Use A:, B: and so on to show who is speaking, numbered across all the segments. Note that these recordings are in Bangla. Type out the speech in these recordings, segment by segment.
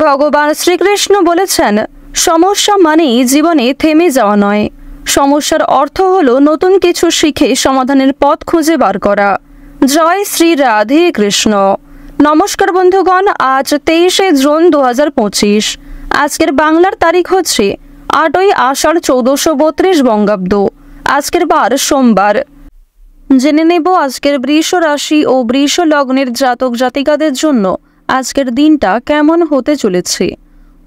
A: ভগবান শ্রীকৃষ্ণ বলেছেন, সমস্যা মানেই জীবনে থেমে যাওয়া নয়, সমস্যার অর্থ হলো নতুন কিছু শিখে সমাধানের পথ খুঁজে বার করা। জয় শ্রী রাধে কৃষ্ণ। নমস্কার বন্ধুগণ, আজ 23শে জুন 2025। আজকের বাংলার তারিখ হচ্ছে 8ই আষাঢ় 1432 বঙ্গাব্দ। আজকের বার সোমবার। জেনে নেব আজকের বৃষ রাশি ও বৃষ লগ্নের জাতক জাতিকাদের জন্য আজকের দিনটা কেমন হতে চলেছে,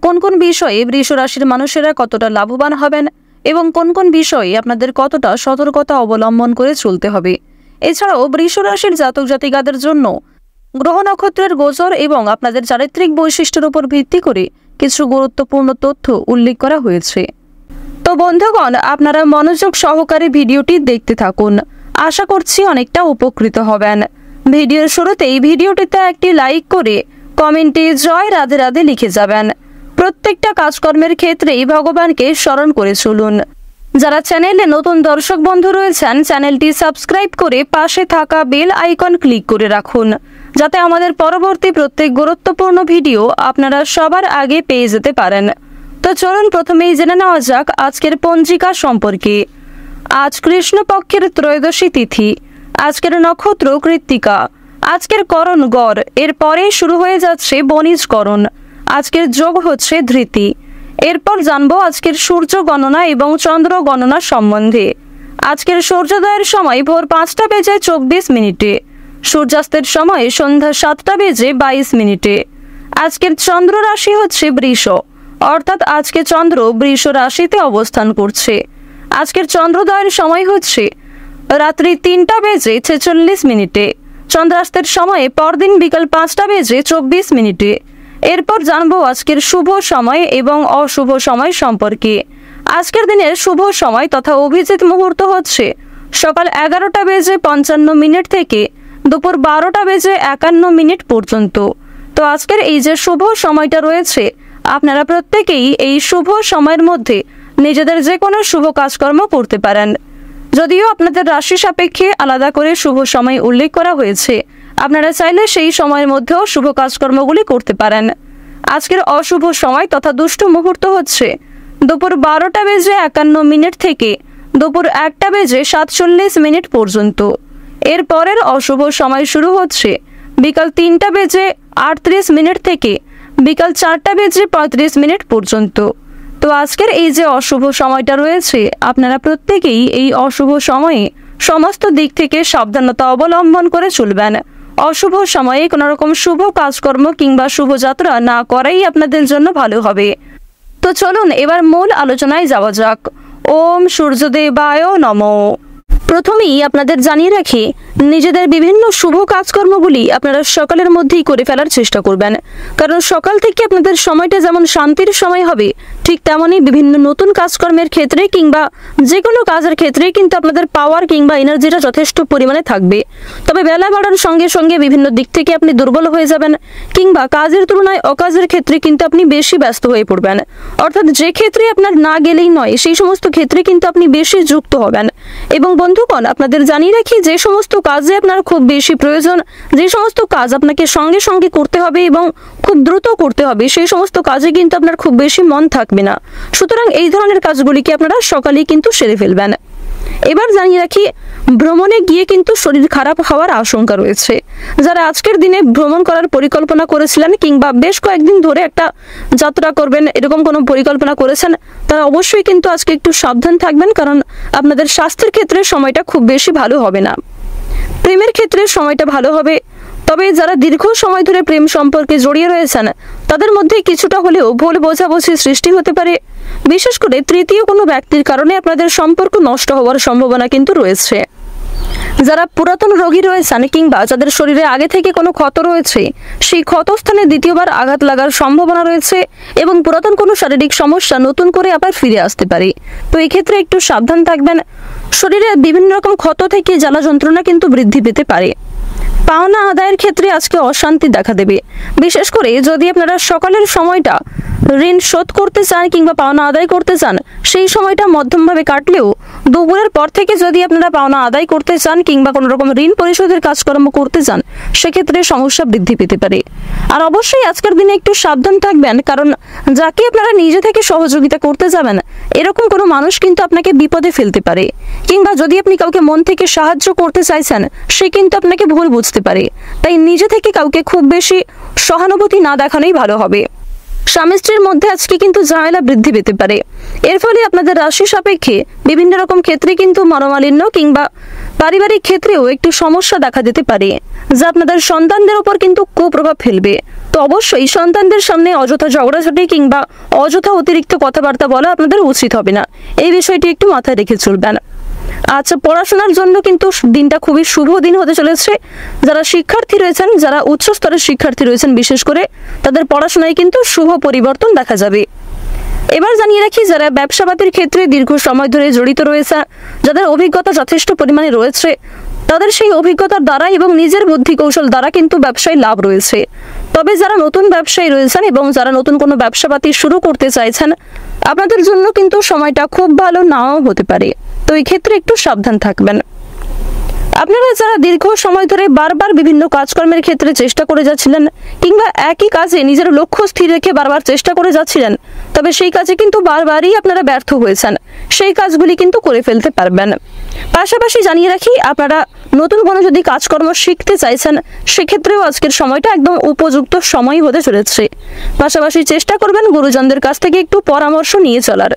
A: কোন কোন বিষয়ে বৃষ রাশির মানুষেরা কতটা লাভবান হবেন এবং কোন কোন বিষয়ে আপনাদের কতটা সতর্কতা অবলম্বন করে চলতে হবে। এছাড়াও বৃষ রাশির জাতক জাতিকাদের জন্য গ্রহ নক্ষত্রের গোচর এবং আপনাদের চারিত্রিক বৈশিষ্ট্যের উপর ভিত্তি করে কিছু গুরুত্বপূর্ণ তথ্য উল্লেখ করা হয়েছে। তো বন্ধুগণ, আপনারা মনোযোগ সহকারে ভিডিওটি দেখতে থাকুন, আশা করছি অনেকটা উপকৃত হবেন। ভিডিওর শুরুতেই ভিডিওটিতে একটি লাইক করে কমেন্টে জয় রাধে রাধে লিখে যাবেন। প্রত্যেকটা কাজকর্মের ক্ষেত্রেই ভগবানকে স্মরণ করে চলুন। যারা চ্যানেলে নতুন দর্শক বন্ধু রয়েছেন, চ্যানেলটি সাবস্ক্রাইব করে পাশে থাকা বেল আইকন ক্লিক করে রাখুন, যাতে আমাদের পরবর্তী প্রত্যেক গুরুত্বপূর্ণ ভিডিও আপনারা সবার আগে পেয়ে যেতে পারেন। তো চলুন প্রথমেই জেনে নেওয়া যাক আজকের পঞ্জিকা সম্পর্কে। আজ কৃষ্ণপক্ষের ত্রয়োদশী তিথি, আজকের নক্ষত্র কৃত্তিকা, আজকের করণ গড়, এরপরে শুরু হয়ে যাচ্ছে বণিজ করণ, আজকের যোগ হচ্ছে ধৃতি। এরপর জানবো আজকের সূর্য গণনা এবং চন্দ্র গণনা সম্বন্ধে। আজকের সূর্যোদয়ের সময় ভোর 5টা বেজে 24 মিনিটে, সূর্যাস্তের সময় সন্ধ্যা 7টা বেজে 22 মিনিটে। আজকের চন্দ্র রাশি হচ্ছে বৃষ, অর্থাৎ আজকে চন্দ্র বৃষ রাশিতে অবস্থান করছে। আজকের চন্দ্রোদয়ের সময় হচ্ছে রাত্রি 3টা বেজে 46 মিনিটে, চন্দ্রাস্তের সময়ে পরদিন বিকাল 5টা বেজে 24 মিনিটে। এরপর জানবো আজকের শুভ সময় এবং অশুভ সময় সম্পর্কে। আজকের দিনের শুভ সময় তথা অভিজিৎ মুহূর্ত হচ্ছে সকাল 11টা বেজে 55 মিনিট থেকে দুপুর 12টা বেজে 51 মিনিট পর্যন্ত। তো আজকের এই যে শুভ সময়টা রয়েছে, আপনারা প্রত্যেকেই এই শুভ সময়ের মধ্যে নিজেদের যে কোনো শুভ কাজকর্ম করতে পারেন। যদিও আপনাদের রাশি সাপেক্ষে আলাদা করে শুভ সময় উল্লেখ করা হয়েছে, আপনারা চাইলে সেই সময়ের মধ্যেও শুভ কাজকর্মগুলি করতে পারেন। আজকের অশুভ সময় তথা দুষ্ট মুহূর্ত হচ্ছে দুপুর 12টা বেজে 51 মিনিট থেকে দুপুর 1টা বেজে 47 মিনিট পর্যন্ত। এর পরের অশুভ সময় শুরু হচ্ছে বিকাল 3টা বেজে 38 মিনিট থেকে বিকাল 4টা বেজে 35 মিনিট পর্যন্ত। তো আজকের এই যে অশুভ সময়টা রয়েছে, আপনারা প্রত্যেকেই এই অশুভ সময়ে সমস্ত দিক থেকে সাবধানতা অবলম্বন করে চলবেন। অশুভ সময়ে কোনো রকম শুভ কাজকর্ম কিংবা শুভযাত্রা না করাই আপনাদের জন্য ভালো হবে। তো চলুন এবার মূল আলোচনায় যাওয়া যাক। ওম সূর্যদেবায় নমঃ। প্রথমেই আপনাদের জানিয়ে রাখি, নিজেদের বিভিন্ন শুভ কাজকর্মগুলি আপনারা সকালের মধ্যেই করে ফেলার চেষ্টা করবেন, কারণ সকাল থেকে আপনাদের সময়টা যেমন শান্তির সময় হবে, ঠিক তেমনই বিভিন্ন নতুন কাজকর্মের ক্ষেত্রে কিংবা যে কোনো কাজের ক্ষেত্রে কিন্তু আপনাদের পাওয়ার কিংবা এনার্জিটা যথেষ্ট পরিমাণে থাকবে। তবে বেলা বাড়ার সঙ্গে সঙ্গে বিভিন্ন দিক থেকে আপনি দুর্বল হয়ে যাবেন কিংবা কাজের তুলনায় অকাজের ক্ষেত্রে কিন্তু আপনি বেশি ব্যস্ত হয়ে পড়বেন। অর্থাৎ যে ক্ষেত্রে আপনার না গেলেই নয়, সেই সমস্ত ক্ষেত্রে কিন্তু আপনি বেশি যুক্ত হবেন। এবং বন্ধুগণ, আপনাদের জানিয়ে রাখি, যে সমস্ত কাজে আপনার খুব বেশি প্রয়োজন, যে সমস্ত কাজ আপনাকে সঙ্গে সঙ্গে করতে হবে এবং খুব দ্রুত করতে হবে, সেই সমস্ত কাজে কিন্তু আপনার খুব বেশি মন থাকবে না। সুতরাং এই ধরনের কাজগুলিকে আপনারা সকালেই কিন্তু সেরে ফেলবেন। এবার জানিয়ে রাখি, ভ্রমণে গিয়ে কিন্তু শরীর খারাপ হওয়ার আশঙ্কা রয়েছে। যারা আজকের দিনে ভ্রমণ করার পরিকল্পনা করেছিলেন কিংবা বেশ কয়েকদিন ধরে একটা যাত্রা করবেন এরকম কোনো পরিকল্পনা করেছেন, তারা অবশ্যই কিন্তু আজকে একটু সাবধান থাকবেন, কারণ আপনাদের স্বাস্থ্যের ক্ষেত্রে সময়টা খুব বেশি ভালো হবে না। প্রেমের ক্ষেত্রে সময়টা ভালো হবে, তবে যারা দীর্ঘ সময় ধরে প্রেম সম্পর্কে জড়িয়ে রয়েছেন তাদের মধ্যে কিছুটা হলেও ভুল বোঝাবুঝি সৃষ্টি হতে পারে। বিশেষ করে তৃতীয় কোনো ব্যক্তির কারণে আপনাদের সম্পর্ক নষ্ট হওয়ার সম্ভাবনা কিন্তু রয়েছে। যারা পুরাতন রোগী রয়েছেন কিংবা যাদের শরীরে আগে থেকে কোনো ক্ষত রয়েছে, সেই ক্ষতস্থানে দ্বিতীয়বার আঘাত লাগার সম্ভাবনা রয়েছে এবং পুরাতন কোনো শারীরিক সমস্যা নতুন করে আবার ফিরে আসতে পারে। তো এই ক্ষেত্রে একটু সাবধান থাকবেন। শরীরে বিভিন্ন রকম ক্ষত থেকে জ্বালা যন্ত্রণা কিন্তু বৃদ্ধি পেতে পারে। পাওনা আদায়ের ক্ষেত্রে আজকে অশান্তি দেখা দেবে, বিশেষ করে যদি আপনারা সকালের সময়টা ঋণ শোধ করতে চান কিংবা পাওনা আদায় করতে চান, সেই সময়টা মধ্যমভাবে কাটলেও দুপুরের পর থেকে যদি আপনারা পাওনা আদায় করতে চান কিংবা কোনো রকম ঋণ পরিশোধের কাজকর্ম করতে চান, সেক্ষেত্রে সমস্যা বৃদ্ধি পেতে পারে। আর অবশ্যই আজকের দিনে একটু সাবধান থাকবেন, কারণ যাকে আপনারা নিজে থেকে সহযোগিতা করতে যাবেন এরকম কোনো মানুষ কিন্তু আপনাকে বিপদে ফেলতে পারে, কিংবা যদি আপনি কাউকে মন থেকে সাহায্য করতে চাইছেন সে কিন্তু আপনাকে ভুল বুঝতে পারে। তাই নিজে থেকে কাউকে খুব বেশি সহানুভূতি না দেখানোই ভালো হবে। স্বামী স্ত্রীর মধ্যে আজকে কিন্তু ঝামেলা বৃদ্ধি পেতে পারে। এর ফলে আপনাদের রাশি সাপেক্ষে বিভিন্ন রকম ক্ষেত্রে কিন্তু মনোমালিন্য কিংবা পারিবারিক ক্ষেত্রেও একটু সমস্যা দেখা দিতে পারে, যা আপনাদের সন্তানদের উপর কিন্তু কুপ্রভাব ফেলবে। তো অবশ্যই সন্তানদের সামনে অযথা ঝগড়াঝাটি কিংবা অযথা অতিরিক্ত কথাবার্তা বলা আপনাদের উচিত হবে না। এই বিষয়টি একটু মাথায় রেখে চলবেন। আচ্ছা, পড়াশোনার জন্য কিন্তু দিনটা খুবই শুভ দিন হতে চলেছে। যারা শিক্ষার্থী রয়েছেন, যারা উচ্চ স্তরের শিক্ষার্থী রয়েছেন, বিশেষ করে তাদের পড়াশোনায় কিন্তু শুভ পরিবর্তন দেখা যাবে। এবার জানিয়ে রাখি, যারা ব্যবসাপাতির ক্ষেত্রে দীর্ঘ সময় ধরে জড়িত রয়েছে, যাদের অভিজ্ঞতা যথেষ্ট পরিমাণে রয়েছে, তাদের সেই অভিজ্ঞতার দ্বারা এবং নিজের বুদ্ধি কৌশল দ্বারা কিন্তু ব্যবসায় লাভ রয়েছে। তবে যারা নতুন ব্যবসায়ী রয়েছেন এবং যারা নতুন কোনো ব্যবসাপাতি শুরু করতে চাইছেন, আপনাদের জন্য কিন্তু সময়টা খুব ভালো নাও হতে পারে। তো এই ক্ষেত্রে একটু সাবধান থাকবেন। আপনারা যারা দীর্ঘ সময় ধরে বারবার বিভিন্ন কাজকর্মের ক্ষেত্রে চেষ্টা করে যাচ্ছিলেন কিংবা একই কাজে নিজের লক্ষ্য স্থির রেখে বারবার চেষ্টা করে যাচ্ছিলেন, তবে সেই কাজে কিন্তু বারবারই আপনারা ব্যর্থ হয়েছেন, সেই কাজগুলি কিন্তু করে ফেলতে পারবেন। পাশাপাশি জানিয়ে রাখি, আপনারা নতুন কোনো যদি কাজকর্ম শিখতে চাইছেন, সেক্ষেত্রেও আজকের সময়টা একদম উপযুক্ত সময় হতে চলেছে। পাশাপাশি চেষ্টা করবেন গুরুজনদের কাছ থেকে একটু পরামর্শ নিয়ে চলার।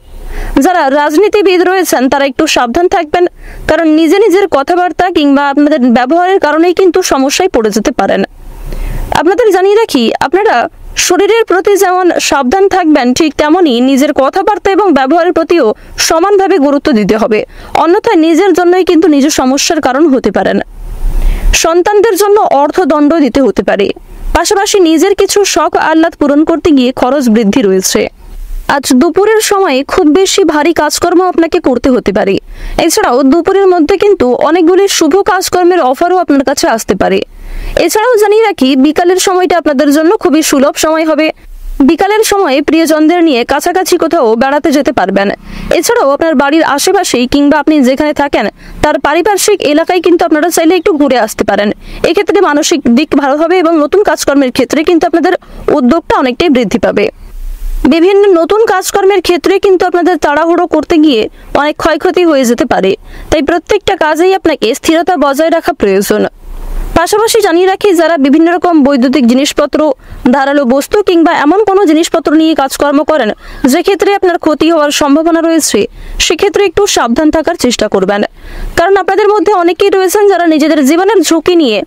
A: যারা রাজনীতিবিদ রয়েছেন তারা একটু সাবধান থাকবেন, কারণ নিজের কথাবার্তা কিংবা আপনাদের ব্যবহারের কারণেই কিন্তু সমস্যায় পড়ে যেতে পারেন। আপনাদের জানিয়ে রাখি, আপনারা শরীরের প্রতি যেমন সাবধান থাকবেন, ঠিক তেমনই নিজের কথাবার্তা এবং ব্যবহারের প্রতিও সমানভাবে গুরুত্ব দিতে হবে, অন্যথায় নিজের জন্যই কিন্তু নিজের সমস্যার কারণ হতে পারেন। সন্তানদের জন্য অর্থদণ্ড দিতে হতে পারে। পাশাপাশি নিজের কিছু শখ আহ্লাদ পূরণ করতে গিয়ে খরচ বৃদ্ধি রয়েছে। আজ দুপুরের সময় খুব বেশি ভারী কাজকর্ম আপনাকে করতে হতে পারে। এছাড়াও দুপুরের মধ্যে কিন্তু অনেকগুলি শুভ কাজকর্মের অফারও আপনার কাছে আসতে পারে। এছাড়াও জানিয়ে রাখি, বিকালের সময়টা আপনাদের জন্য খুবই সুলভ সময় হবে। বিকালের সময়ে প্রিয়জনদের নিয়ে কাছাকাছি কোথাও বেড়াতে যেতে পারবেন। এছাড়াও আপনার বাড়ির আশেপাশেই কিংবা আপনি যেখানে থাকেন তার পারিপার্শ্বিক এলাকায় কিন্তু আপনারা চাইলে একটু ঘুরে আসতে পারেন। এক্ষেত্রে মানসিক দিক ভালো হবে এবং নতুন কাজকর্মের ক্ষেত্রে কিন্তু আপনাদের উদ্যোগটা অনেকটাই বৃদ্ধি পাবে। বিভিন্ন নতুন কাজকর্মের ক্ষেত্রে কিন্তু আপনাদের তাড়াহুড়ো করতে গিয়ে অনেক ক্ষয়ক্ষতি হয়ে যেতে পারে, তাই প্রত্যেকটা কাজেই আপনাকে স্থিরতা বজায় রাখা প্রয়োজন। পাশাপাশি জানিয়ে রাখি, যারা বিভিন্ন রকম বৈদ্যুতিক জিনিসপত্র, ধারালো বস্তু কিংবা এমন কোনো জিনিসপত্র নিয়ে কাজকর্ম করেন যে ক্ষেত্রে আপনার ক্ষতি হওয়ার সম্ভাবনা রয়েছে, সেক্ষেত্রে একটু সাবধান থাকার চেষ্টা করবেন। কারণ আপনাদের মধ্যে অনেকেই রয়েছেন যারা নিজেদের জীবনের ঝুঁকি নিয়ে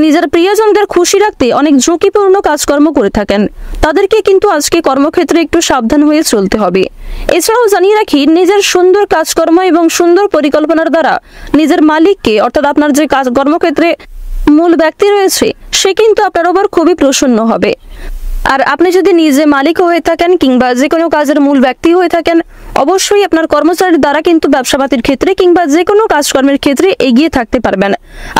A: নিজের প্রিয়জনদের খুশি রাখতে অনেক ঝুঁকিপূর্ণ কাজকর্ম করে থাকেন। তাদেরকে কিন্তু আজকে কর্মক্ষেত্রে একটু সাবধান হয়ে চলতে হবে। এছাড়াও জানিয়ে রাখি, নিজের সুন্দর কাজকর্ম এবং সুন্দর পরিকল্পনার দ্বারা নিজের মালিককে, অর্থাৎ আপনার যে কর্মক্ষেত্রে মূল ব্যক্তি রয়েছে, সে কিন্তু আপনার উপর খুবই প্রসন্ন হবে। আর আপনি যদি নিজে মালিক হয়ে থাকেন কিংবা যে কোনো কাজের মূল ব্যক্তি হয়ে থাকেন, অবশ্যই আপনার কর্মচারীর দ্বারা কিন্তু ব্যবসাপাতির ক্ষেত্রে কিংবা যে কোনো কাজকর্মের ক্ষেত্রে এগিয়ে থাকতে পারবেন।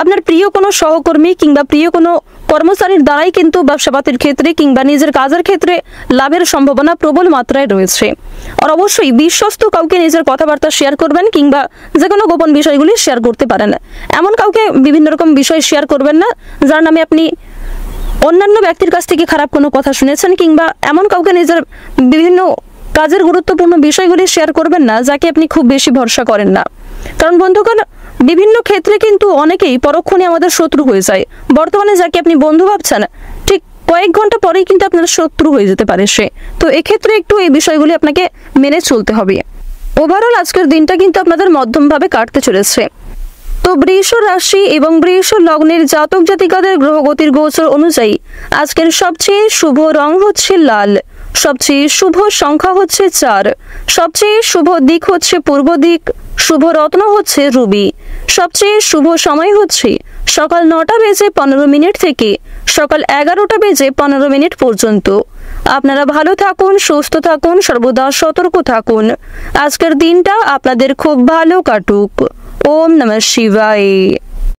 A: আপনার প্রিয় কোনো সহকর্মী কিংবা প্রিয় কোনো কর্মচারীর দ্বারাই কিন্তু ব্যবসাপাতির ক্ষেত্রে কিংবা নিজের কাজের ক্ষেত্রে লাভের সম্ভাবনা প্রবল মাত্রায় রয়েছে। আর অবশ্যই বিশ্বস্ত কাউকে নিজের কথাবার্তা শেয়ার করবেন কিংবা যে কোনো গোপন বিষয়গুলি শেয়ার করতে পারেন। এমন কাউকে বিভিন্ন রকম বিষয় শেয়ার করবেন না যার নামে আপনি অন্যান্য ব্যক্তির কাছ থেকে খারাপ কোনো কথা শুনেছেন, কিংবা এমন কাউকে নিজের বিভিন্ন কাজের গুরুত্বপূর্ণ বিষয়গুলি শেয়ার করবেন না যাকে আপনি খুব বেশি ভরসা করেন না। কারণ বন্ধুগণ, বিভিন্ন ক্ষেত্রে কিন্তু অনেকেই পরক্ষণে আমাদের শত্রু হয়ে যায়। বর্তমানে যাকে আপনি বন্ধু ভাবছেন, ঠিক কয়েক ঘন্টা পরেই কিন্তু আপনার শত্রু হয়ে যেতে পারে সে। তো এক্ষেত্রে একটু এই বিষয়গুলি আপনাকে মেনে চলতে হবে। ওভারঅল আজকের দিনটা কিন্তু আপনাদের মধ্যমভাবে কাটতে চলেছে। তো বৃষ রাশি এবং বৃষ লগ্নের জাতক জাতিকাদের গ্রহগতির গোচর অনুযায়ী আজকের সবচেয়ে শুভ রং হচ্ছে লাল, সবচেয়ে শুভ সংখ্যা হচ্ছে 4, সবচেয়ে শুভ দিক হচ্ছে পূর্ব দিক, শুভ রত্ন হচ্ছে রুবি, সবচেয়ে শুভ সময় হচ্ছে সকাল 9টা বেজে 15 মিনিট থেকে সকাল 11টা বেজে 15 মিনিট পর্যন্ত। আপনারা ভালো থাকুন, সুস্থ থাকুন, সর্বদা সতর্ক থাকুন। আজকের দিনটা আপনাদের খুব ভালো কাটুক। ওম নমঃ শিবায়।